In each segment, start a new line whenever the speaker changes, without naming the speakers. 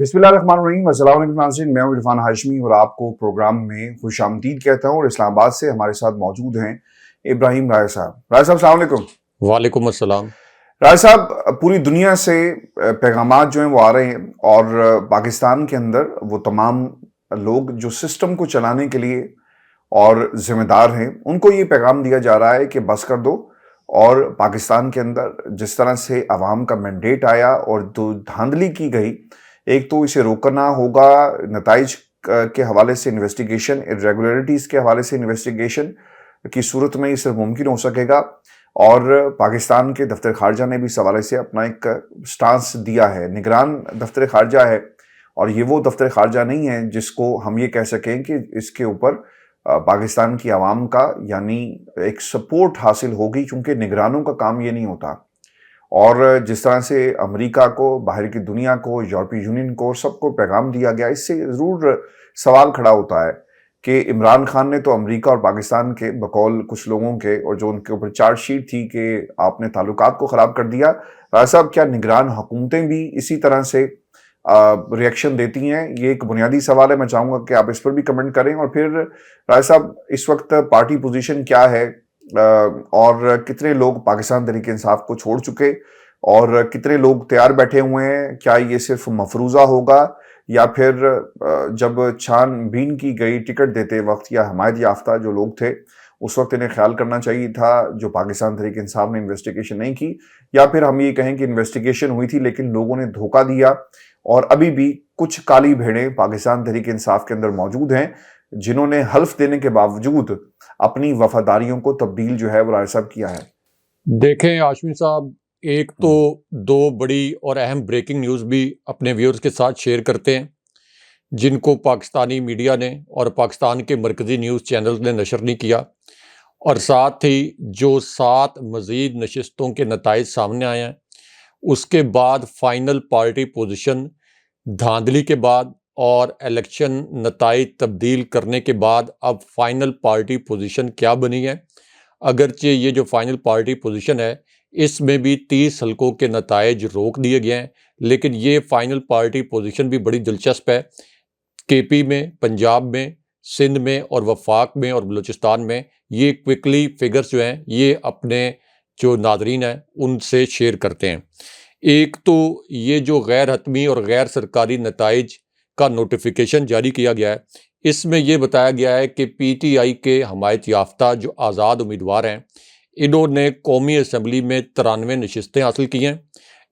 بسم اللہ الرحمن الرحیم۔ السلام علیکم ناظرین، میں ہوں عرفان ہاشمی اور آپ کو پروگرام میں خوش آمدید کہتا ہوں۔ اور اسلام آباد سے ہمارے ساتھ موجود ہیں ابراہیم رائے صاحب۔ رائے صاحب السلام علیکم۔
وعلیکم السلام۔
رائے صاحب، پوری دنیا سے پیغامات جو ہیں وہ آ رہے ہیں، اور پاکستان کے اندر وہ تمام لوگ جو سسٹم کو چلانے کے لیے اور ذمہ دار ہیں، ان کو یہ پیغام دیا جا رہا ہے کہ بس کر دو، اور پاکستان کے اندر جس طرح سے عوام کا مینڈیٹ آیا اور دھاندلی کی گئی، ایک تو اسے روکنا ہوگا، نتائج کے حوالے سے انویسٹیگیشن، irregularities کے حوالے سے انویسٹیگیشن کی صورت میں یہ صرف ممکن ہو سکے گا۔ اور پاکستان کے دفتر خارجہ نے بھی اس حوالے سے اپنا ایک سٹانس دیا ہے۔ نگران دفتر خارجہ ہے، اور یہ وہ دفتر خارجہ نہیں ہے جس کو ہم یہ کہہ سکیں کہ اس کے اوپر پاکستان کی عوام کا یعنی ایک سپورٹ حاصل ہوگی، چونکہ نگرانوں کا کام یہ نہیں ہوتا۔ اور جس طرح سے امریکہ کو، باہر کی دنیا کو، یورپی یونین کو، سب کو پیغام دیا گیا، اس سے ضرور سوال کھڑا ہوتا ہے کہ عمران خان نے تو امریکہ اور پاکستان کے بقول کچھ لوگوں کے، اور جو ان کے اوپر چارج شیٹ تھی کہ آپ نے تعلقات کو خراب کر دیا، رائے صاحب کیا نگران حکومتیں بھی اسی طرح سے ریئیکشن دیتی ہیں؟ یہ ایک بنیادی سوال ہے، میں چاہوں گا کہ آپ اس پر بھی کمنٹ کریں۔ اور پھر رائے صاحب، اس وقت پارٹی پوزیشن کیا ہے، اور کتنے لوگ پاکستان تحریک انصاف کو چھوڑ چکے، اور کتنے لوگ تیار بیٹھے ہوئے ہیں؟ کیا یہ صرف مفروضہ ہوگا، یا پھر جب چھان بین کی گئی ٹکٹ دیتے وقت یا حمایت یافتہ جو لوگ تھے اس وقت انہیں خیال کرنا چاہیے تھا جو پاکستان تحریک انصاف نے انویسٹیگیشن نہیں کی؟ یا پھر ہم یہ کہیں کہ انویسٹیگیشن ہوئی تھی لیکن لوگوں نے دھوکہ دیا، اور ابھی بھی کچھ کالی بھیڑیں پاکستان تحریک انصاف کے اندر موجود ہیں جنہوں نے حلف دینے کے باوجود اپنی وفاداریوں کو تبدیل جو ہے وہ رائے صاحب کیا ہے؟
دیکھیں ہاشمی صاحب، ایک تو دو بڑی اور اہم بریکنگ نیوز بھی اپنے ویورز کے ساتھ شیئر کرتے ہیں، جن کو پاکستانی میڈیا نے اور پاکستان کے مرکزی نیوز چینلز نے نشر نہیں کیا، اور ساتھ ہی جو 7 مزید نشستوں کے نتائج سامنے آئے ہیں، اس کے بعد فائنل پارٹی پوزیشن دھاندلی کے بعد اور الیکشن نتائج تبدیل کرنے کے بعد اب فائنل پارٹی پوزیشن کیا بنی ہے۔ اگرچہ یہ جو فائنل پارٹی پوزیشن ہے اس میں بھی 30 حلقوں کے نتائج روک دیے گئے ہیں، لیکن یہ فائنل پارٹی پوزیشن بھی بڑی دلچسپ ہے۔ کے پی میں، پنجاب میں، سندھ میں اور وفاق میں اور بلوچستان میں یہ کوئکلی فگرز جو ہیں یہ اپنے جو ناظرین ہیں ان سے شیئر کرتے ہیں۔ ایک تو یہ جو غیر حتمی اور غیر سرکاری نتائج کا نوٹیفیکیشن جاری کیا گیا ہے، اس میں یہ بتایا گیا ہے کہ پی ٹی آئی کے حمایت یافتہ جو آزاد امیدوار ہیں انہوں نے قومی اسمبلی میں 93 نشستیں حاصل کی ہیں۔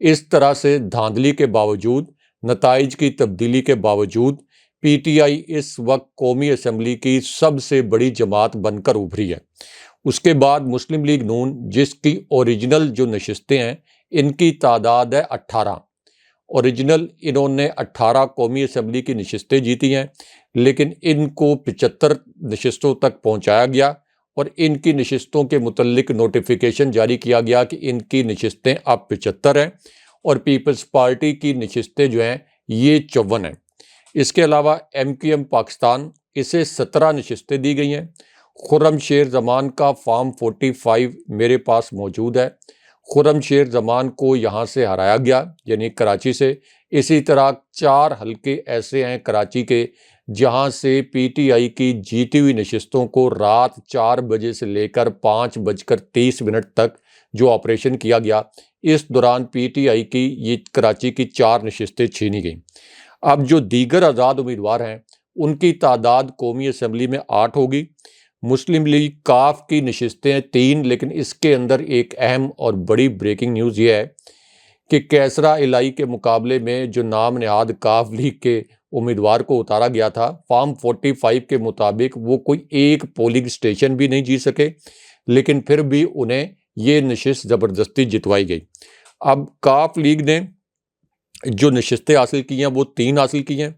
اس طرح سے دھاندلی کے باوجود، نتائج کی تبدیلی کے باوجود پی ٹی آئی اس وقت قومی اسمبلی کی سب سے بڑی جماعت بن کر ابھری ہے۔ اس کے بعد مسلم لیگ نون، جس کی اوریجنل جو نشستیں ہیں ان کی تعداد ہے 18 اوریجنل، انہوں نے 18 قومی اسمبلی کی نشستیں جیتی ہیں، لیکن ان کو 75 نشستوں تک پہنچایا گیا، اور ان کی نشستوں کے متعلق نوٹیفیکیشن جاری کیا گیا کہ ان کی نشستیں اب 75 ہیں، اور پیپلز پارٹی کی نشستیں جو ہیں یہ 54 ہیں۔ اس کے علاوہ ایم کیو ایم پاکستان، اسے 17 نشستیں دی گئی ہیں۔ خرم شیر زمان کا فارم 45 میرے پاس موجود ہے، خرم شیر زمان کو یہاں سے ہرایا گیا یعنی کراچی سے۔ اسی طرح 4 حلقے ایسے ہیں کراچی کے جہاں سے پی ٹی آئی کی جیتی ہوئی نشستوں کو رات 4 بجے سے لے کر 5:30 تک جو آپریشن کیا گیا، اس دوران پی ٹی آئی کی یہ کراچی کی 4 نشستیں چھینی گئیں۔ اب جو دیگر آزاد امیدوار ہیں ان کی تعداد قومی اسمبلی میں 8 ہوگی۔ مسلم لیگ کاف کی نشستیں 3، لیکن اس کے اندر ایک اہم اور بڑی بریکنگ نیوز یہ ہے کہ کیسرا الہی کے مقابلے میں جو نام نہاد کاف لیگ کے امیدوار کو اتارا گیا تھا، فارم 45 کے مطابق وہ کوئی ایک پولنگ اسٹیشن بھی نہیں جیت سکے، لیکن پھر بھی انہیں یہ نشست زبردستی جتوائی گئی۔ اب کاف لیگ نے جو نشستیں حاصل کی ہیں وہ 3 حاصل کی ہیں،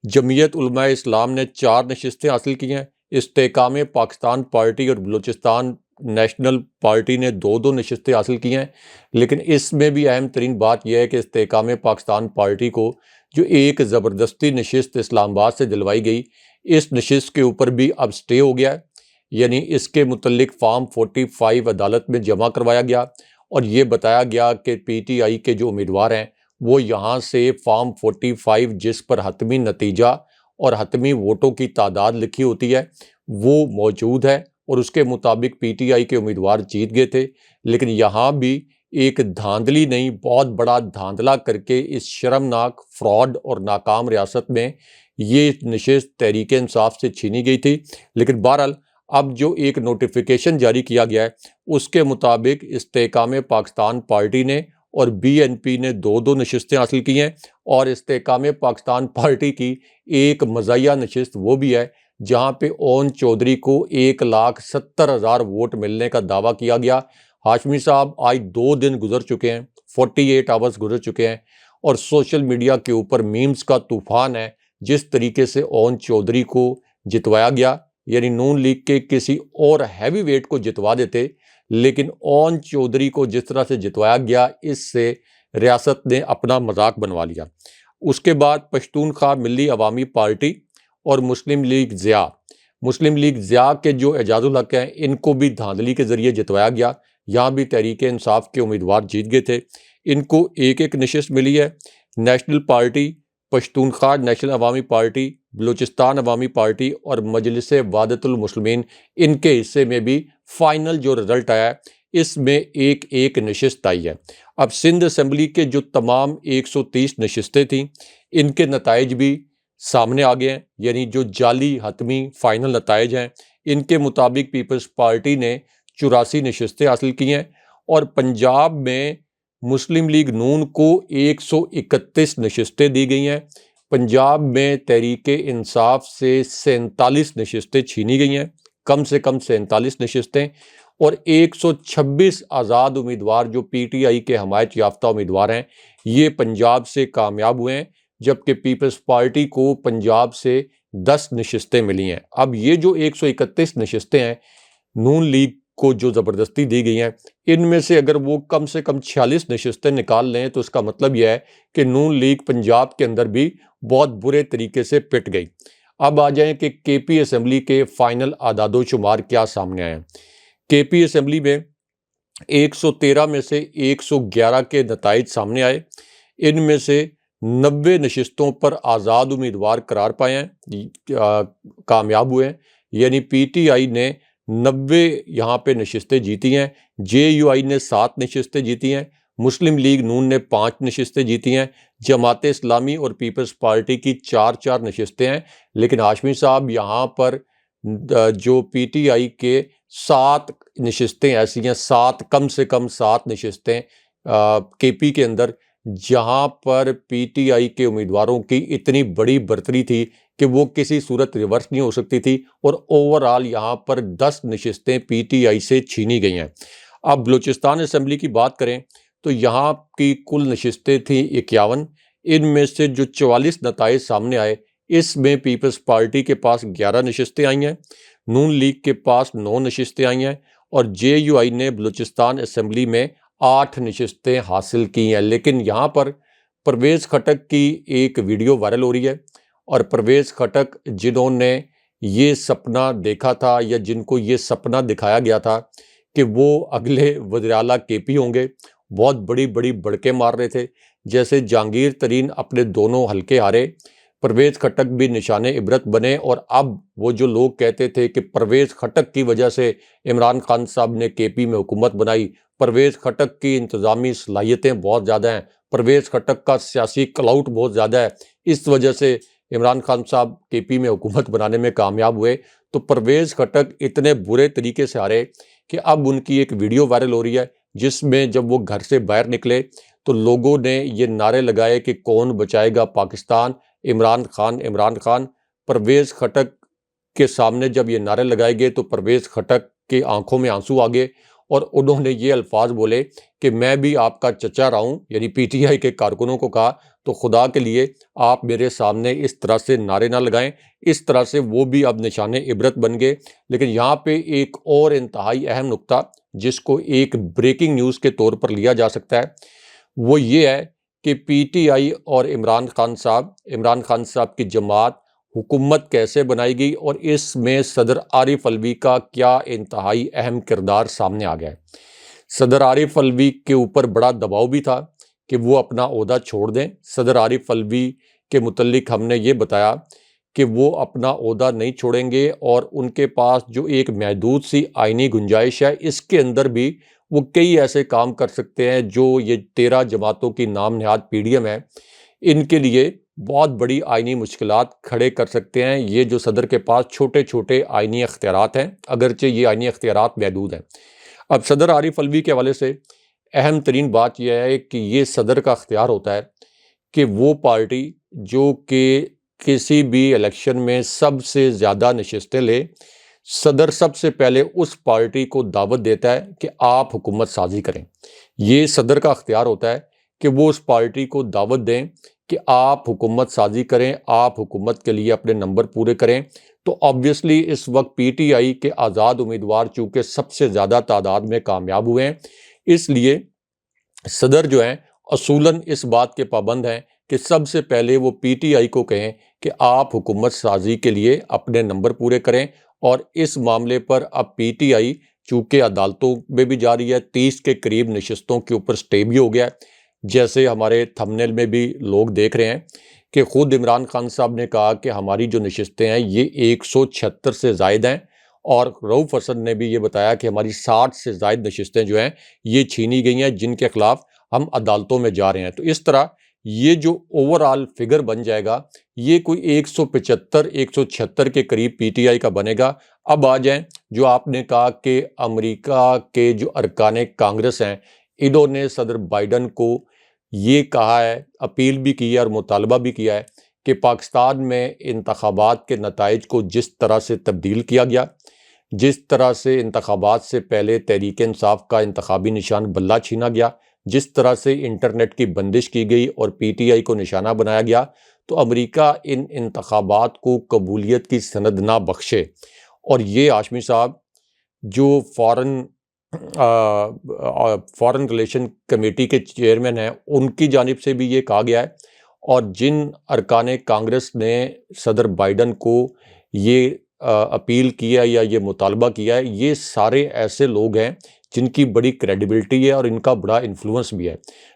جمعیت علماء اسلام نے 4 نشستیں حاصل کی ہیں، استحکام پاکستان پارٹی اور بلوچستان نیشنل پارٹی نے 2 نشستیں حاصل کی ہیں۔ لیکن اس میں بھی اہم ترین بات یہ ہے کہ استحکام پاکستان پارٹی کو جو ایک زبردستی نشست اسلام آباد سے دلوائی گئی، اس نشست کے اوپر بھی اب سٹے ہو گیا ہے، یعنی اس کے متعلق فارم 45 عدالت میں جمع کروایا گیا، اور یہ بتایا گیا کہ پی ٹی آئی کے جو امیدوار ہیں وہ یہاں سے فارم 45 جس پر حتمی نتیجہ اور حتمی ووٹوں کی تعداد لکھی ہوتی ہے وہ موجود ہے، اور اس کے مطابق پی ٹی آئی کے امیدوار جیت گئے تھے۔ لیکن یہاں بھی ایک دھاندلی نہیں، بہت بڑا دھاندلا کر کے اس شرمناک فراڈ اور ناکام ریاست میں یہ نشست تحریک انصاف سے چھینی گئی تھی۔ لیکن بہرحال اب جو ایک نوٹیفیکیشن جاری کیا گیا ہے اس کے مطابق استحکام پاکستان پارٹی نے اور بی این پی نے 2 نشستیں حاصل کی ہیں، اور استحکام پاکستان پارٹی کی ایک مزاحیہ نشست وہ بھی ہے جہاں پہ اون چودھری کو 1,70,000 ووٹ ملنے کا دعویٰ کیا گیا۔ ہاشمی صاحب آج 2 دن گزر چکے ہیں، 48 آورز گزر چکے ہیں، اور سوشل میڈیا کے اوپر میمز کا طوفان ہے۔ جس طریقے سے اون چودھری کو جتوایا گیا، یعنی نون لیگ کے کسی اور ہیوی ویٹ کو جتوا دیتے، لیکن اون چودھری کو جس طرح سے جتوایا گیا اس سے ریاست نے اپنا مذاق بنوا لیا۔ اس کے بعد پشتونخوا ملی عوامی پارٹی اور مسلم لیگ ضیاء کے جو اعجاز الحق ہیں ان کو بھی دھاندلی کے ذریعے جتوایا گیا۔ یہاں بھی تحریک انصاف کے امیدوار جیت گئے تھے، ان کو ایک نشست ملی ہے۔ نیشنل پارٹی، پشتونخوا نیشنل عوامی پارٹی، بلوچستان عوامی پارٹی اور مجلس وحدت المسلمین، ان کے حصے میں بھی فائنل جو رزلٹ آیا ہے اس میں ایک نشست آئی ہے۔ اب سندھ اسمبلی کے جو تمام 130 نشستیں تھیں ان کے نتائج بھی سامنے آ گئے ہیں، یعنی جو جعلی حتمی فائنل نتائج ہیں ان کے مطابق پیپلز پارٹی نے 84 نشستیں حاصل کی ہیں، اور پنجاب میں مسلم لیگ نون کو 131 نشستیں دی گئی ہیں۔ پنجاب میں تحریک انصاف سے 47 نشستیں چھینی گئی ہیں، کم سے کم 47 نشستیں، اور 126 آزاد امیدوار جو پی ٹی آئی کے حمایت یافتہ امیدوار ہیں یہ پنجاب سے کامیاب ہوئے ہیں، جبکہ پیپلز پارٹی کو پنجاب سے 10 نشستیں ملی ہیں۔ اب یہ جو 131 نشستیں ہیں نون لیگ کو جو زبردستی دی گئی ہیں، ان میں سے اگر وہ کم سے کم 46 نشستیں نکال لیں تو اس کا مطلب یہ ہے کہ نون لیگ پنجاب کے اندر بھی بہت برے طریقے سے پٹ گئی۔ اب آ جائیں کہ کے پی اسمبلی کے فائنل اعداد و شمار کیا سامنے آئے ہیں۔ کے پی اسمبلی میں 113 میں سے 111 کے نتائج سامنے آئے، ان میں سے 90 نشستوں پر آزاد امیدوار قرار پائے ہیں، کامیاب ہوئے ہیں، یعنی پی ٹی آئی نے 90 یہاں پہ نشستیں جیتی ہیں، جے یو آئی نے 7 نشستیں جیتی ہیں، مسلم لیگ نون نے 5 نشستیں جیتی ہیں، جماعت اسلامی اور پیپلز پارٹی کی 4 نشستیں ہیں۔ لیکن ہاشمی صاحب یہاں پر جو پی ٹی آئی کے 7 نشستیں ایسی ہیں، کم سے کم 7 نشستیں کے پی کے اندر جہاں پر پی ٹی آئی کے امیدواروں کی اتنی بڑی برتری تھی کہ وہ کسی صورت ریورس نہیں ہو سکتی تھی، اور اوورآل یہاں پر 10 نشستیں پی ٹی آئی سے چھینی گئی ہیں۔ اب بلوچستان اسمبلی کی بات کریں تو یہاں کی کل نشستیں تھیں 51، ان میں سے جو 44 نتائج سامنے آئے اس میں پیپلز پارٹی کے پاس 11 نشستیں آئی ہیں، نون لیگ کے پاس 9 نشستیں آئی ہیں، اور جے یو آئی نے بلوچستان اسمبلی میں 8 نشستیں حاصل کی ہیں۔ لیکن یہاں پر پرویز خٹک کی ایک ویڈیو وائرل ہو رہی ہے، اور پرویز خٹک جنہوں نے یہ سپنا دیکھا تھا یا جن کو یہ سپنا دکھایا گیا تھا کہ وہ اگلے وزیر اعلیٰ کے پی ہوں گے، بہت بڑی بڑی بڑکیں مار رہے تھے، جیسے جہانگیر ترین اپنے دونوں حلقے ہارے، پرویز خٹک بھی نشان عبرت بنے، اور اب وہ جو لوگ کہتے تھے کہ پرویز خٹک کی وجہ سے عمران خان صاحب نے کے پی میں حکومت بنائی، پرویز خٹک کی انتظامی صلاحیتیں بہت زیادہ ہیں، پرویز خٹک کا سیاسی کلاؤٹ بہت زیادہ ہے، اس وجہ سے عمران خان صاحب کے پی میں حکومت بنانے میں کامیاب ہوئے، تو پرویز خٹک اتنے برے طریقے سے ہارے کہ اب ان کی ایک ویڈیو وائرل ہو رہی ہے جس میں جب وہ گھر سے باہر نکلے تو لوگوں نے یہ نعرے لگائے کہ کون بچائے گا پاکستان، عمران خان۔ پرویز خٹک کے سامنے جب یہ نعرے لگائے گئے تو پرویز خٹک کے آنکھوں میں آنسو آ گئے، اور انہوں نے یہ الفاظ بولے کہ میں بھی آپ کا چچا رہا ہوں، یعنی پی ٹی آئی کے کارکنوں کو کہا تو خدا کے لیے آپ میرے سامنے اس طرح سے نعرے نہ لگائیں۔ اس طرح سے وہ بھی اب نشان عبرت بن گئے۔ لیکن یہاں پہ ایک اور انتہائی اہم نقطہ جس کو ایک بریکنگ نیوز کے طور پر لیا جا سکتا ہے وہ یہ ہے کہ پی ٹی آئی اور عمران خان صاحب کی جماعت حکومت کیسے بنائی گئی، اور اس میں صدر عارف علوی کا کیا انتہائی اہم کردار سامنے آ گیا ہے۔ صدر عارف علوی کے اوپر بڑا دباؤ بھی تھا کہ وہ اپنا عہدہ چھوڑ دیں۔ صدر عارف الوی کے متعلق ہم نے یہ بتایا کہ وہ اپنا عہدہ نہیں چھوڑیں گے، اور ان کے پاس جو ایک محدود سی آئینی گنجائش ہے، اس کے اندر بھی وہ کئی ایسے کام کر سکتے ہیں جو یہ 13 جماعتوں کی نام نہاد پی ڈی ایم ہے، ان کے لیے بہت بڑی آئینی مشکلات کھڑے کر سکتے ہیں۔ یہ جو صدر کے پاس چھوٹے چھوٹے آئینی اختیارات ہیں، اگرچہ یہ آئینی اختیارات محدود ہیں۔ اب صدر عارف الوی کے حوالے سے اہم ترین بات یہ ہے کہ یہ صدر کا اختیار ہوتا ہے کہ وہ پارٹی جو کہ کسی بھی الیکشن میں سب سے زیادہ نشستیں لے، صدر سب سے پہلے اس پارٹی کو دعوت دیتا ہے کہ آپ حکومت سازی کریں۔ یہ صدر کا اختیار ہوتا ہے کہ وہ اس پارٹی کو دعوت دیں کہ آپ حکومت سازی کریں، آپ حکومت کے لیے اپنے نمبر پورے کریں۔ تو آبویسلی اس وقت پی ٹی آئی کے آزاد امیدوار چونکہ سب سے زیادہ تعداد میں کامیاب ہوئے ہیں، اس لیے صدر جو ہیں اصولاً اس بات کے پابند ہیں کہ سب سے پہلے وہ پی ٹی آئی کو کہیں کہ آپ حکومت سازی کے لیے اپنے نمبر پورے کریں۔ اور اس معاملے پر اب پی ٹی آئی چونکہ عدالتوں میں بھی جاری ہے، 30 کے قریب نشستوں کے اوپر سٹے بھی ہو گیا ہے، جیسے ہمارے تھمبنیل میں بھی لوگ دیکھ رہے ہیں کہ خود عمران خان صاحب نے کہا کہ ہماری جو نشستیں ہیں یہ 176 سے زائد ہیں، اور رؤوف حسن نے بھی یہ بتایا کہ ہماری 60 سے زائد نشستیں جو ہیں یہ چھینی گئی ہیں، جن کے خلاف ہم عدالتوں میں جا رہے ہیں۔ تو اس طرح یہ جو اوورآل فگر بن جائے گا یہ کوئی 175 176 کے قریب پی ٹی آئی کا بنے گا۔ اب آ جائیں جو آپ نے کہا کہ امریکہ کے جو ارکان کانگریس ہیں، انہوں نے صدر بائیڈن کو یہ کہا ہے، اپیل بھی کی ہے اور مطالبہ بھی کیا ہے کہ پاکستان میں انتخابات کے نتائج کو جس طرح سے تبدیل کیا گیا، جس طرح سے انتخابات سے پہلے تحریک انصاف کا انتخابی نشان بلہ چھینا گیا، جس طرح سے انٹرنیٹ کی بندش کی گئی اور پی ٹی آئی کو نشانہ بنایا گیا، تو امریکہ ان انتخابات کو قبولیت کی سند نہ بخشے۔ اور یہ ہاشمی صاحب جو فارن ریلیشن کمیٹی کے چیئرمین ہیں، ان کی جانب سے بھی یہ کہا گیا ہے، اور جن ارکان کانگریس نے صدر بائیڈن کو یہ اپیل کیا یا یہ مطالبہ کیا ہے، یہ سارے ایسے لوگ ہیں جن کی بڑی کریڈیبلٹی ہے اور ان کا بڑا انفلوئنس بھی ہے۔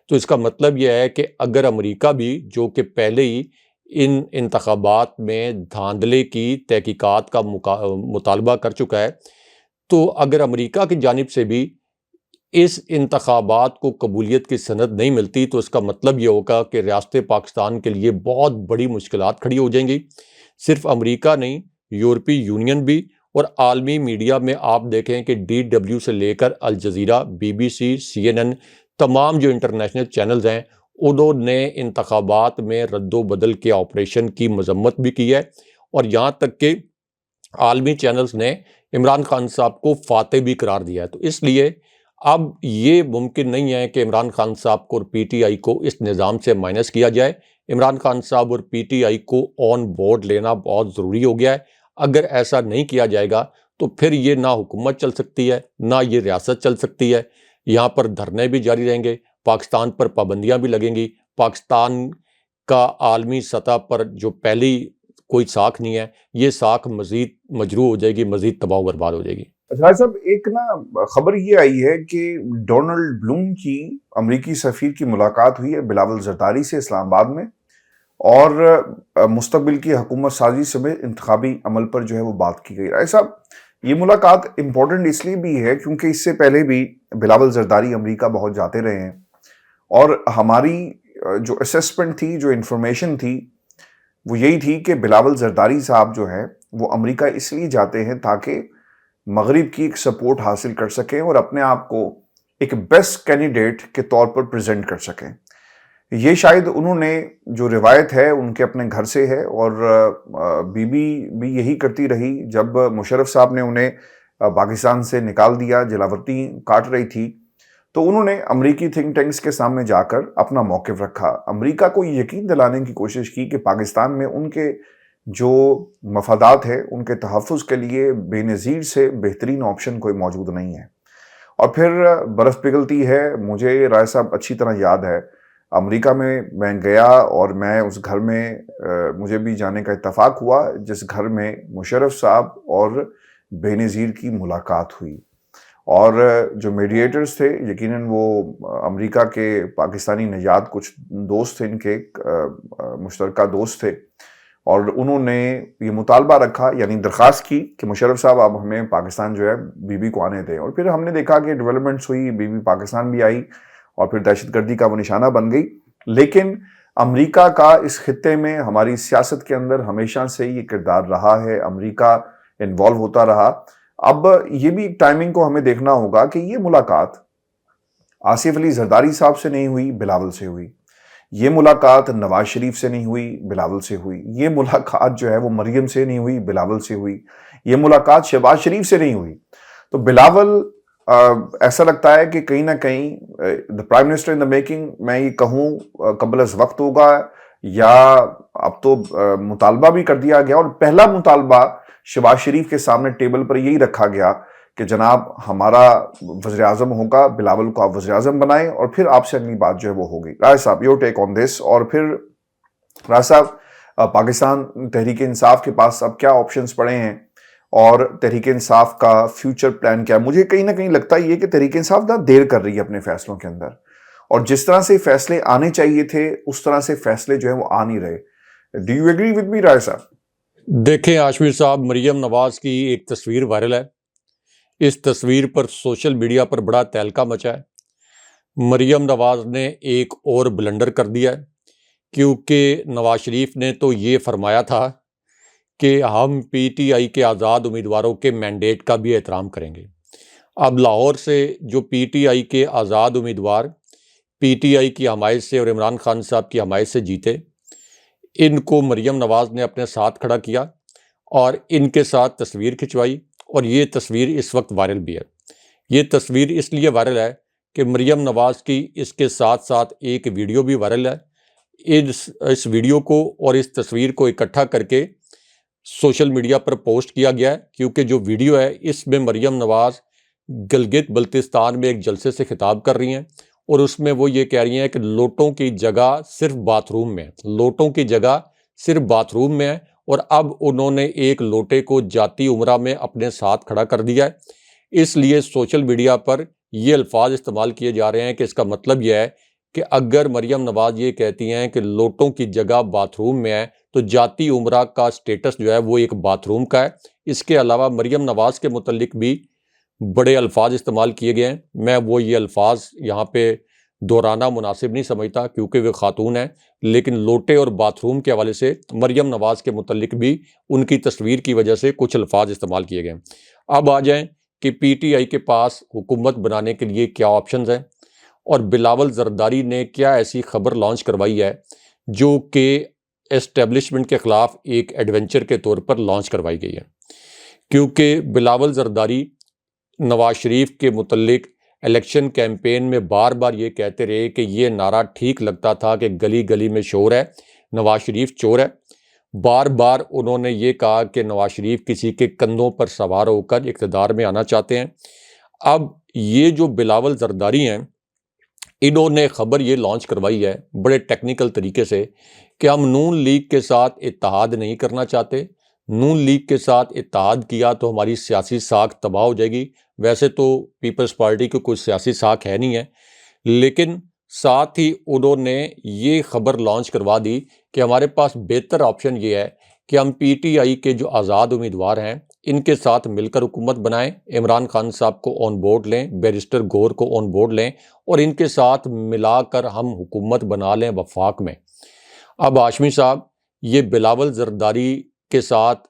تو اس کا مطلب یہ ہے کہ اگر امریکہ بھی جو کہ پہلے ہی ان انتخابات میں دھاندلے کی تحقیقات کا مطالبہ کر چکا ہے، تو اگر امریکہ کی جانب سے بھی اس انتخابات کو قبولیت کی سند نہیں ملتی تو اس کا مطلب یہ ہوگا کہ ریاست پاکستان کے لیے بہت بڑی مشکلات کھڑی ہو جائیں گی۔ صرف امریکہ نہیں، یورپی یونین بھی، اور عالمی میڈیا میں آپ دیکھیں کہ ڈی ڈبلیو سے لے کر Al Jazeera, B B C, C N N, تمام جو انٹرنیشنل چینلز ہیں انہوں نے انتخابات میں رد و بدل کے آپریشن کی مذمت بھی کی ہے، اور یہاں تک کہ عالمی چینلز نے عمران خان صاحب کو فاتح بھی قرار دیا ہے۔ تو اس لیے اب یہ ممکن نہیں ہے کہ عمران خان صاحب کو اور پی ٹی آئی کو اس نظام سے مائنس کیا جائے۔ عمران خان صاحب اور پی ٹی آئی کو آن بورڈ لینا بہت ضروری ہو گیا ہے۔ اگر ایسا نہیں کیا جائے گا تو پھر یہ نہ حکومت چل سکتی ہے، نہ یہ ریاست چل سکتی ہے۔ یہاں پر دھرنے بھی جاری رہیں گے، پاکستان پر پابندیاں بھی لگیں گی، پاکستان کا عالمی سطح پر جو پہلی کوئی ساکھ نہیں ہے، یہ ساکھ مزید مجروح ہو جائے گی، مزید تباہ و برباد ہو جائے گی۔
اچھا صاحب، ایک نا خبر یہ آئی ہے کہ ڈونلڈ بلوم کی امریکی سفیر کی ملاقات ہوئی ہے بلاول زرداری سے اسلام آباد میں، اور مستقبل کی حکومت سازی سمیت انتخابی عمل پر جو ہے وہ بات کی گئی۔ رائے صاحب، یہ ملاقات امپورٹنٹ اس لیے بھی ہے کیونکہ اس سے پہلے بھی بلاول زرداری امریکہ بہت جاتے رہے ہیں، اور ہماری جو اسیسمنٹ تھی، جو انفارمیشن تھی، وہ یہی تھی کہ بلاول زرداری صاحب جو ہیں وہ امریکہ اس لیے جاتے ہیں تاکہ مغرب کی ایک سپورٹ حاصل کر سکیں اور اپنے آپ کو ایک بیسٹ کینڈیڈیٹ کے طور پر پریزنٹ کر سکیں۔ یہ شاید انہوں نے جو روایت ہے ان کے اپنے گھر سے ہے، اور بی بی بھی یہی کرتی رہی۔ جب مشرف صاحب نے انہیں پاکستان سے نکال دیا، جلاوطنی کاٹ رہی تھی، تو انہوں نے امریکی تھنک ٹینکس کے سامنے جا کر اپنا موقف رکھا، امریکہ کو یقین دلانے کی کوشش کی کہ پاکستان میں ان کے جو مفادات ہے ان کے تحفظ کے لیے بے نظیر سے بہترین آپشن کوئی موجود نہیں ہے۔ اور پھر برف پگھلتی ہے۔ مجھے رائے صاحب اچھی طرح یاد ہے، امریکہ میں گیا اور میں اس گھر میں مجھے بھی جانے کا اتفاق ہوا جس گھر میں مشرف صاحب اور بے نظیر کی ملاقات ہوئی، اور جو میڈیٹرز تھے یقیناً وہ امریکہ کے پاکستانی نژاد کچھ دوست تھے، ان کے مشترکہ دوست تھے، اور انہوں نے یہ مطالبہ رکھا، یعنی درخواست کی کہ مشرف صاحب آپ ہمیں پاکستان جو ہے بی بی کو آنے دیں. اور پھر ہم نے دیکھا کہ ڈیولپمنٹس ہوئی، بی بی پاکستان بھی آئی اور پھر دہشت گردی کا وہ نشانہ بن گئی. لیکن امریکہ کا اس خطے میں ہماری سیاست کے اندر ہمیشہ سے یہ کردار رہا ہے، امریکہ انوالو ہوتا رہا. اب یہ بھی ٹائمنگ کو ہمیں دیکھنا ہوگا کہ یہ ملاقات آصف علی زرداری صاحب سے نہیں ہوئی، بلاول سے ہوئی. یہ ملاقات نواز شریف سے نہیں ہوئی، بلاول سے ہوئی. یہ ملاقات جو ہے وہ مریم سے نہیں ہوئی، بلاول سے ہوئی. یہ ملاقات شہباز شریف سے نہیں ہوئی. تو بلاول ایسا لگتا ہے کہ کہیں نہ کہیں the prime minister in the making, میں یہ کہوں قبل از وقت ہوگا، یا اب تو مطالبہ بھی کر دیا گیا. اور پہلا مطالبہ شہباز شریف کے سامنے ٹیبل پر یہی رکھا گیا کہ جناب ہمارا وزیر اعظم ہوگا، بلاول کو آپ وزیر اعظم بنائیں، اور پھر آپ سے اگلی بات جو ہے وہ ہوگی. رائے صاحب یور ٹیک آن دس. اور پھر رائے صاحب پاکستان تحریک انصاف کے پاس اب کیا آپشنز پڑے ہیں، اور تحریک انصاف کا فیوچر پلان کیا ہے؟ مجھے کہیں نہ کہیں لگتا ہے یہ کہ تحریک انصاف نہ دیر کر رہی ہے اپنے فیصلوں کے اندر، اور جس طرح سے فیصلے آنے چاہیے تھے اس طرح سے فیصلے جو ہیں وہ آ نہیں رہے. Do you agree with me Rai صاحب؟
دیکھیں عاشور صاحب، مریم نواز کی ایک تصویر وائرل ہے. اس تصویر پر سوشل میڈیا پر بڑا تہلکہ مچا ہے. مریم نواز نے ایک اور بلنڈر کر دیا ہے، کیونکہ نواز شریف نے تو یہ فرمایا تھا کہ ہم پی ٹی آئی کے آزاد امیدواروں کے مینڈیٹ کا بھی احترام کریں گے. اب لاہور سے جو پی ٹی آئی کے آزاد امیدوار پی ٹی آئی کی حمایت سے اور عمران خان صاحب کی حمایت سے جیتے، ان کو مریم نواز نے اپنے ساتھ کھڑا کیا اور ان کے ساتھ تصویر کھنچوائی، اور یہ تصویر اس وقت وائرل بھی ہے. یہ تصویر اس لیے وائرل ہے کہ مریم نواز کی اس کے ساتھ ساتھ ایک ویڈیو بھی وائرل ہے. اس ویڈیو کو اور اس تصویر کو اکٹھا کر کے سوشل میڈیا پر پوسٹ کیا گیا ہے، کیونکہ جو ویڈیو ہے اس میں مریم نواز گلگت بلتستان میں ایک جلسے سے خطاب کر رہی ہیں، اور اس میں وہ یہ کہہ رہی ہیں کہ لوٹوں کی جگہ صرف باتھ روم میں ہے، لوٹوں کی جگہ صرف باتھ روم میں ہے. اور اب انہوں نے ایک لوٹے کو جاتی عمرہ میں اپنے ساتھ کھڑا کر دیا ہے. اس لیے سوشل میڈیا پر یہ الفاظ استعمال کیے جا رہے ہیں کہ اس کا مطلب یہ ہے کہ اگر مریم نواز یہ کہتی ہیں کہ لوٹوں کی جگہ باتھ روم میں ہے تو جاتی عمرہ کا سٹیٹس جو ہے وہ ایک باتھ روم کا ہے. اس کے علاوہ مریم نواز کے متعلق بھی بڑے الفاظ استعمال کیے گئے ہیں. میں وہ یہ الفاظ یہاں پہ دہرانا مناسب نہیں سمجھتا کیونکہ وہ خاتون ہیں، لیکن لوٹے اور باتھ روم کے حوالے سے مریم نواز کے متعلق بھی ان کی تصویر کی وجہ سے کچھ الفاظ استعمال کیے گئے ہیں. اب آ جائیں کہ پی ٹی آئی کے پاس حکومت بنانے کے لیے کیا آپشنز ہیں، اور بلاول زرداری نے کیا ایسی خبر لانچ کروائی ہے جو کہ اسٹیبلشمنٹ کے خلاف ایک ایڈونچر کے طور پر لانچ کروائی گئی ہے. کیونکہ بلاول زرداری نواز شریف کے متعلق الیکشن کیمپین میں بار بار یہ کہتے رہے کہ یہ نعرہ ٹھیک لگتا تھا کہ گلی گلی میں شور ہے، نواز شریف چور ہے. بار بار انہوں نے یہ کہا کہ نواز شریف کسی کے کندھوں پر سوار ہو کر اقتدار میں آنا چاہتے ہیں. اب یہ جو بلاول زرداری ہیں، انہوں نے خبر یہ لانچ کروائی ہے بڑے ٹیکنیکل طریقے سے کہ ہم نون لیگ کے ساتھ اتحاد نہیں کرنا چاہتے. نون لیگ کے ساتھ اتحاد کیا تو ہماری سیاسی ساکھ تباہ ہو جائے گی. ویسے تو پیپلز پارٹی کی کوئی سیاسی ساکھ ہے نہیں ہے، لیکن ساتھ ہی انہوں نے یہ خبر لانچ کروا دی کہ ہمارے پاس بہتر آپشن یہ ہے کہ ہم پی ٹی آئی کے جو آزاد امیدوار ہیں ان کے ساتھ مل کر حکومت بنائیں، عمران خان صاحب کو آن بورڈ لیں، بیرسٹر گور کو آن بورڈ لیں، اور ان کے ساتھ ملا کر ہم حکومت بنا لیں وفاق میں. اب ہاشمی صاحب، یہ بلاول زرداری کے ساتھ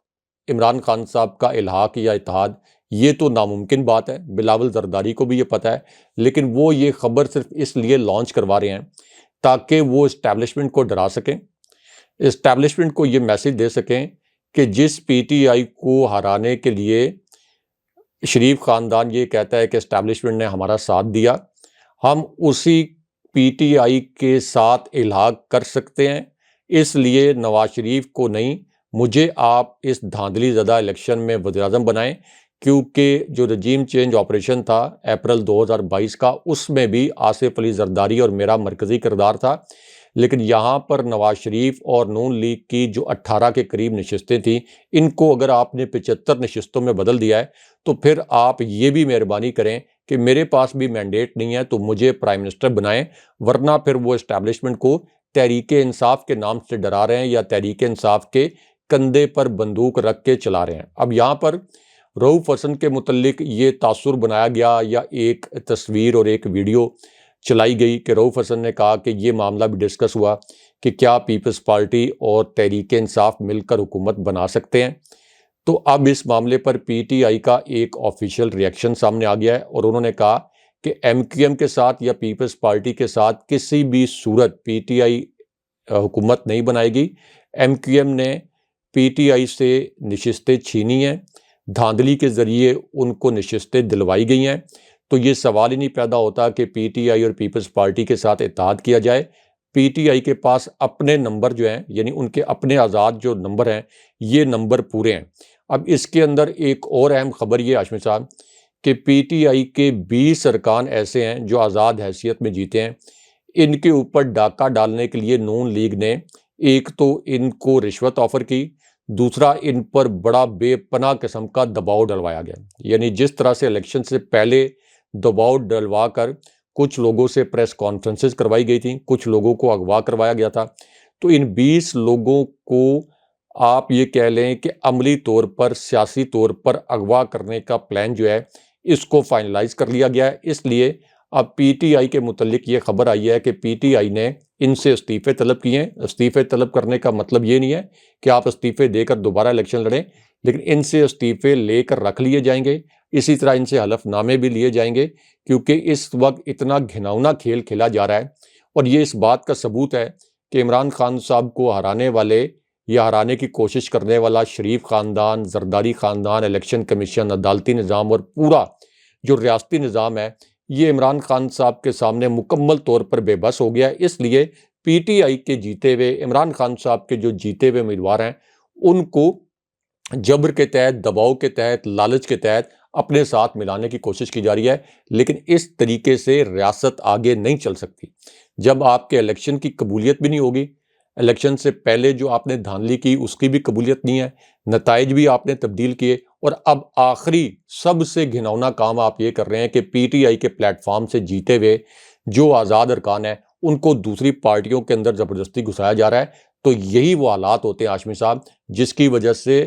عمران خان صاحب کا الحاق یا اتحاد یہ تو ناممکن بات ہے، بلاول زرداری کو بھی یہ پتہ ہے، لیکن وہ یہ خبر صرف اس لیے لانچ کروا رہے ہیں تاکہ وہ اسٹیبلشمنٹ کو ڈرا سکیں، اسٹیبلشمنٹ کو یہ میسج دے سکیں کہ جس پی ٹی آئی کو ہرانے کے لیے شریف خاندان یہ کہتا ہے کہ اسٹیبلشمنٹ نے ہمارا ساتھ دیا، ہم اسی پی ٹی آئی کے ساتھ الحاق کر سکتے ہیں. اس لیے نواز شریف کو نہیں، مجھے آپ اس دھاندلی زدہ الیکشن میں وزیر اعظم بنائیں، کیونکہ جو رجیم چینج آپریشن تھا اپریل 2022 کا، اس میں بھی آصف علی زرداری اور میرا مرکزی کردار تھا. لیکن یہاں پر نواز شریف اور نون لیگ کی جو 18 کے قریب نشستیں تھیں، ان کو اگر آپ نے 75 نشستوں میں بدل دیا ہے تو پھر آپ یہ بھی مہربانی کریں کہ میرے پاس بھی مینڈیٹ نہیں ہے تو مجھے پرائم منسٹر بنائیں، ورنہ پھر وہ اسٹیبلشمنٹ کو تحریک انصاف کے نام سے ڈرا رہے ہیں یا تحریک انصاف کے کندھے پر بندوق رکھ کے چلا رہے ہیں۔ اب یہاں پر رؤوف حسن کے متعلق یہ تاثر بنایا گیا یا ایک تصویر اور ایک ویڈیو چلائی گئی کہ رؤوف حسن نے کہا کہ یہ معاملہ بھی ڈسکس ہوا کہ کیا پیپلز پارٹی اور تحریک انصاف مل کر حکومت بنا سکتے ہیں۔ تو اب اس معاملے پر پی ٹی آئی کا ایک آفیشیل ریئیکشن سامنے آ گیا ہے اور انہوں نے کہا کہ ایم کیو ایم کے ساتھ یا پیپلز پارٹی کے ساتھ کسی بھی صورت پی ٹی آئی حکومت نہیں بنائے گی۔ ایم کیو ایم نے پی ٹی آئی سے نشستیں چھینی ہیں، دھاندلی کے ذریعے ان کو نشستیں دلوائی گئی ہیں، تو یہ سوال ہی نہیں پیدا ہوتا کہ پی ٹی آئی اور پیپلز پارٹی کے ساتھ اتحاد کیا جائے۔ پی ٹی آئی کے پاس اپنے نمبر جو ہیں، یعنی ان کے اپنے آزاد جو نمبر ہیں، یہ نمبر پورے ہیں۔ اب اس کے اندر ایک اور اہم خبر یہ ہاشمی صاحب کہ پی ٹی آئی کے 20 ارکان ایسے ہیں جو آزاد حیثیت میں جیتے ہیں۔ ان کے اوپر ڈاکہ ڈالنے کے لیے نون لیگ نے ایک تو ان کو رشوت آفر کی، دوسرا ان پر بڑا بے پناہ قسم کا دباؤ ڈلوایا گیا، یعنی جس طرح سے الیکشن سے پہلے دباؤ ڈلوا کر کچھ لوگوں سے پریس کانفرنسز کروائی گئی تھیں، کچھ لوگوں کو اغوا کروایا گیا تھا، تو ان 20 لوگوں کو آپ یہ کہہ لیں کہ عملی طور پر سیاسی طور پر اغوا کرنے کا پلان جو ہے اس کو فائنلائز کر لیا گیا ہے۔ اس لیے اب پی ٹی آئی کے متعلق یہ خبر آئی ہے کہ پی ٹی آئی نے ان سے استعفے طلب کیے ہیں۔ استعفے طلب کرنے کا مطلب یہ نہیں ہے کہ آپ استعفے دے کر دوبارہ الیکشن لڑیں، لیکن ان سے استعفے لے کر رکھ لیے جائیں گے، اسی طرح ان سے حلف نامے بھی لیے جائیں گے، کیونکہ اس وقت اتنا گھناؤنا کھیل کھیلا جا رہا ہے اور یہ اس بات کا ثبوت ہے کہ عمران خان صاحب کو ہرانے والے یا ہرانے کی کوشش کرنے والا شریف خاندان، زرداری خاندان، الیکشن کمیشن، عدالتی نظام اور پورا جو ریاستی نظام ہے، یہ عمران خان صاحب کے سامنے مکمل طور پر بے بس ہو گیا ہے۔ اس لیے پی ٹی آئی کے جیتے ہوئے، عمران خان صاحب کے جو جیتے ہوئے امیدوار ہیں، ان کو جبر کے تحت، دباؤ کے تحت، لالچ کے تحت اپنے ساتھ ملانے کی کوشش کی جا رہی ہے، لیکن اس طریقے سے ریاست آگے نہیں چل سکتی۔ جب آپ کے الیکشن کی قبولیت بھی نہیں ہوگی، الیکشن سے پہلے جو آپ نے دھاندلی کی اس کی بھی قبولیت نہیں ہے، نتائج بھی آپ نے تبدیل کیے، اور اب آخری سب سے گھناؤنا کام آپ یہ کر رہے ہیں کہ پی ٹی آئی کے پلیٹ فارم سے جیتے ہوئے جو آزاد ارکان ہیں ان کو دوسری پارٹیوں کے اندر زبردستی گھسایا جا رہا ہے۔ تو یہی وہ حالات ہوتے ہیں ہاشمی صاحب جس کی وجہ سے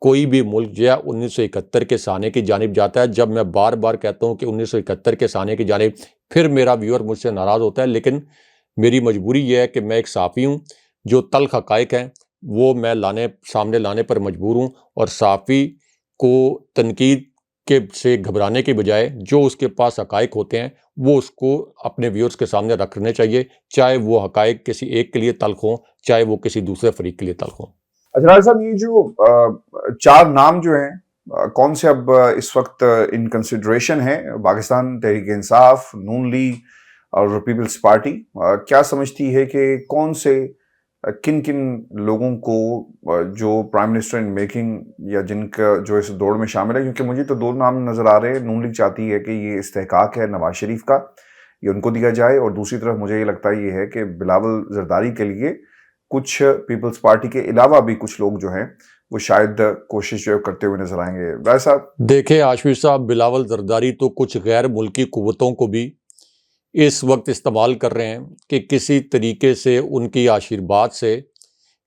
کوئی بھی ملک جو ہے 1971 کے سانے کی جانب جاتا ہے۔ جب میں بار بار کہتا ہوں کہ 1971 کے سانے کی جانب، پھر میرا ویور مجھ سے ناراض ہوتا ہے، لیکن میری مجبوری یہ ہے کہ میں ایک صحافی ہوں، جو تلخ حقائق ہیں وہ میں سامنے لانے پر مجبور ہوں، اور صحافی کو تنقید کے سے گھبرانے کی بجائے جو اس کے پاس حقائق ہوتے ہیں وہ اس کو اپنے ویورز کے سامنے رکھنے چاہیے، چاہے وہ حقائق کسی ایک کے لیے تلخ ہوں، چاہے وہ کسی دوسرے فریق کے لیے تلخ ہوں۔
اجلال صاحب، یہ جو 4 نام جو ہیں کون سے اب اس وقت ان کنسیڈریشن ہیں؟ پاکستان تحریک انصاف، نون لیگ اور پیپلز پارٹی کیا سمجھتی ہے کہ کون سے کن لوگوں کو جو پرائم منسٹر ان میکنگ یا جن کا جو اس دوڑ میں شامل ہے؟ کیونکہ مجھے تو 2 نام نظر آ رہے ہیں۔ نون لیگ چاہتی ہے کہ یہ استحقاق ہے نواز شریف کا، یہ ان کو دیا جائے، اور دوسری طرف مجھے یہ لگتا یہ ہے کہ بلاول زرداری کے لیے کچھ پیپلز پارٹی کے علاوہ بھی کچھ لوگ جو ہیں وہ شاید کوشش جو کرتے ہوئے نظر آئیں گے۔ ویسا
دیکھیں ہاشمی صاحب، بلاول زرداری تو کچھ غیر ملکی قوتوں کو بھی اس وقت استعمال کر رہے ہیں کہ کسی طریقے سے ان کی آشیرواد سے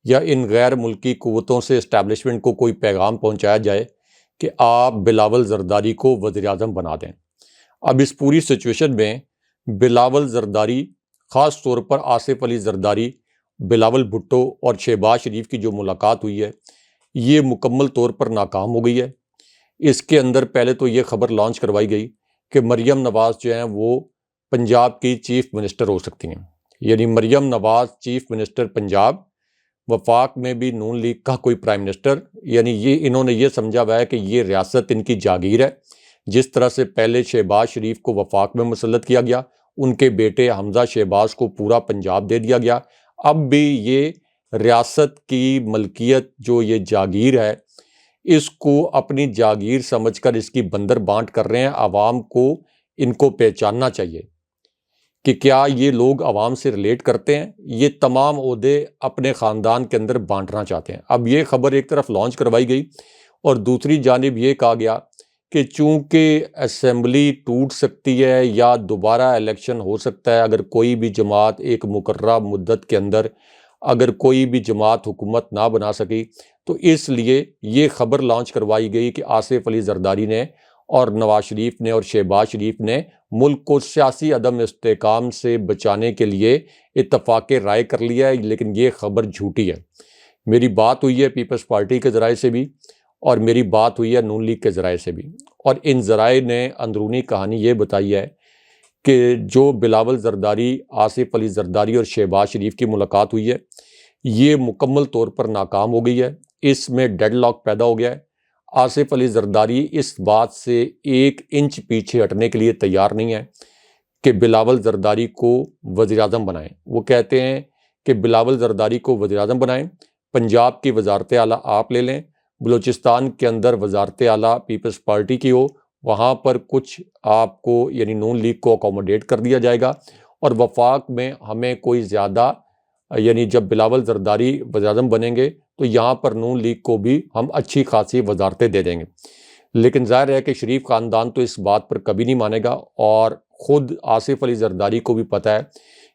یا ان غیر ملکی قوتوں سے اسٹیبلشمنٹ کو کوئی پیغام پہنچایا جائے کہ آپ بلاول زرداری کو وزیر اعظم بنا دیں۔ اب اس پوری سچویشن میں بلاول زرداری، خاص طور پر آصف علی زرداری، بلاول بھٹو اور شہباز شریف کی جو ملاقات ہوئی ہے یہ مکمل طور پر ناکام ہو گئی ہے۔ اس کے اندر پہلے تو یہ خبر لانچ کروائی گئی کہ مریم نواز جو ہیں وہ پنجاب کی چیف منسٹر ہو سکتی ہیں، یعنی مریم نواز چیف منسٹر پنجاب، وفاق میں بھی نون لیگ کا کوئی پرائم منسٹر، یعنی یہ انہوں نے یہ سمجھا ہوا ہے کہ یہ ریاست ان کی جاگیر ہے۔ جس طرح سے پہلے شہباز شریف کو وفاق میں مسلط کیا گیا، ان کے بیٹے حمزہ شہباز کو پورا پنجاب دے دیا گیا، اب بھی یہ ریاست کی ملکیت جو یہ جاگیر ہے اس کو اپنی جاگیر سمجھ کر اس کی بندر بانٹ کر رہے ہیں۔ عوام کو ان کو پہچاننا چاہیے کہ کیا یہ لوگ عوام سے ریلیٹ کرتے ہیں، یہ تمام عہدے اپنے خاندان کے اندر بانٹنا چاہتے ہیں۔ اب یہ خبر ایک طرف لانچ کروائی گئی اور دوسری جانب یہ کہا گیا کہ چونکہ اسمبلی ٹوٹ سکتی ہے یا دوبارہ الیکشن ہو سکتا ہے اگر کوئی بھی جماعت ایک مقررہ مدت کے اندر اگر کوئی بھی جماعت حکومت نہ بنا سکی، تو اس لیے یہ خبر لانچ کروائی گئی کہ آصف علی زرداری نے اور نواز شریف نے اور شہباز شریف نے ملک کو سیاسی عدم استحکام سے بچانے کے لیے اتفاق رائے کر لیا ہے، لیکن یہ خبر جھوٹی ہے۔ میری بات ہوئی ہے پیپلز پارٹی کے ذرائع سے بھی اور میری بات ہوئی ہے نون لیگ کے ذرائع سے بھی، اور ان ذرائع نے اندرونی کہانی یہ بتائی ہے کہ جو بلاول زرداری، آصف علی زرداری اور شہباز شریف کی ملاقات ہوئی ہے یہ مکمل طور پر ناکام ہو گئی ہے، اس میں ڈیڈ لاک پیدا ہو گیا ہے۔ آصف علی زرداری اس بات سے 1 انچ پیچھے ہٹنے کے لیے تیار نہیں ہے کہ بلاول زرداری کو وزیر اعظم بنائیں۔ وہ کہتے ہیں کہ بلاول زرداری کو وزیر اعظم بنائیں، پنجاب کی وزارت اعلیٰ آپ لے لیں، بلوچستان کے اندر وزارت اعلیٰ پیپلز پارٹی کی ہو، وہاں پر کچھ آپ کو یعنی نون لیگ کو اکوموڈیٹ کر دیا جائے گا، اور وفاق میں ہمیں کوئی زیادہ یعنی جب بلاول زرداری وزیر اعظم بنیں گے تو یہاں پر نون لیگ کو بھی ہم اچھی خاصی وزارتیں دے دیں گے۔ لیکن ظاہر ہے کہ شریف خاندان تو اس بات پر کبھی نہیں مانے گا، اور خود آصف علی زرداری کو بھی پتہ ہے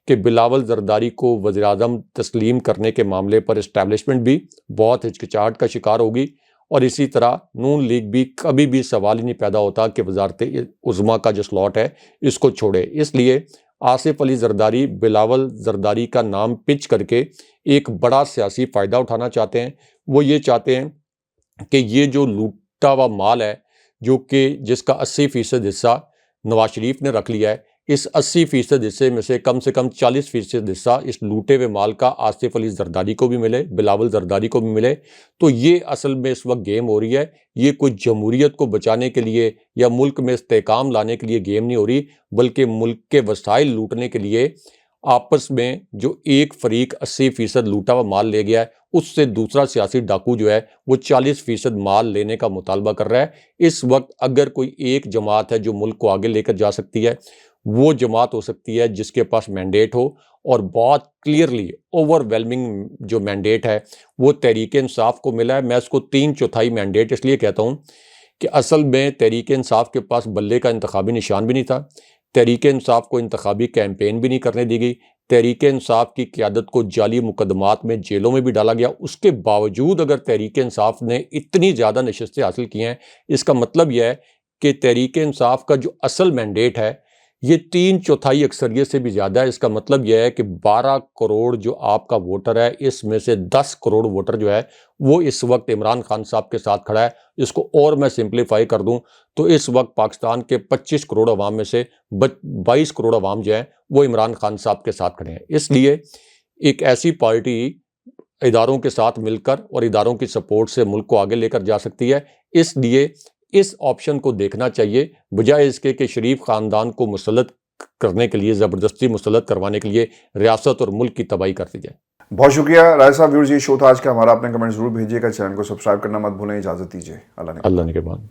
کہ بلاول زرداری کو وزیر اعظم تسلیم کرنے کے معاملے پر اسٹیبلشمنٹ بھی بہت ہچکچاہٹ کا شکار ہوگی، اور اسی طرح نون لیگ بھی کبھی بھی سوال ہی نہیں پیدا ہوتا کہ وزارت عظمیٰ کا جو سلاٹ ہے اس کو چھوڑے۔ اس لیے آصف علی زرداری بلاول زرداری کا نام پچ کر کے ایک بڑا سیاسی فائدہ اٹھانا چاہتے ہیں۔ وہ یہ چاہتے ہیں کہ یہ جو لوٹا ہوا مال ہے جو کہ جس کا 80% حصہ نواز شریف نے رکھ لیا ہے، اس 80% حصے میں سے کم 40% حصہ اس لوٹے ہوئے مال کا آصف علی زرداری کو بھی ملے، بلاول زرداری کو بھی ملے۔ تو یہ اصل میں اس وقت گیم ہو رہی ہے، یہ کوئی جمہوریت کو بچانے کے لیے یا ملک میں استحکام لانے کے لیے گیم نہیں ہو رہی، بلکہ ملک کے وسائل لوٹنے کے لیے آپس میں جو ایک فریق 80% لوٹا ہوا مال لے گیا ہے اس سے دوسرا سیاسی ڈاکو جو ہے وہ 40% مال لینے کا مطالبہ کر رہا ہے۔ اس وقت اگر کوئی ایک جماعت ہے جو ملک کو آگے لے کر جا سکتی ہے، وہ جماعت ہو سکتی ہے جس کے پاس مینڈیٹ ہو، اور بہت کلیئرلی اوور ویلمنگ جو مینڈیٹ ہے وہ تحریک انصاف کو ملا ہے۔ میں اس کو 3/4 مینڈیٹ اس لیے کہتا ہوں کہ اصل میں تحریک انصاف کے پاس بلے کا انتخابی نشان بھی نہیں تھا، تحریک انصاف کو انتخابی کیمپین بھی نہیں کرنے دی گئی، تحریک انصاف کی قیادت کو جعلی مقدمات میں جیلوں میں بھی ڈالا گیا۔ اس کے باوجود اگر تحریک انصاف نے اتنی زیادہ نشستیں حاصل کی ہیں، اس کا مطلب یہ ہے کہ تحریک انصاف کا جو اصل مینڈیٹ ہے یہ 3/4 اکثریت سے بھی زیادہ ہے۔ اس کا مطلب یہ ہے کہ 12 کروڑ جو آپ کا ووٹر ہے، اس میں سے 10 کروڑ ووٹر جو ہے وہ اس وقت عمران خان صاحب کے ساتھ کھڑا ہے۔ اس کو اور میں سمپلیفائی کر دوں تو اس وقت پاکستان کے 25 کروڑ عوام میں سے 22 کروڑ عوام جو ہیں وہ عمران خان صاحب کے ساتھ کھڑے ہیں۔ اس لیے ایک ایسی پارٹی اداروں کے ساتھ مل کر اور اداروں کی سپورٹ سے ملک کو آگے لے کر جا سکتی ہے۔ اس لیے اس آپشن کو دیکھنا چاہیے، بجائے اس کے کہ شریف خاندان کو مسلط کرنے کے لیے، زبردستی مسلط کروانے کے لیے ریاست اور ملک کی تباہی کر دی جائے۔
بہت شکریہ رائے صاحب۔ ویورز، یہ شو تھا آج کا ہمارا، اپنے کمنٹس ضرور بھیجیے گا، چینل کو سبسکرائب کرنا مت بھولیں۔ اجازت دیجیے، اللہ نے
کے بعد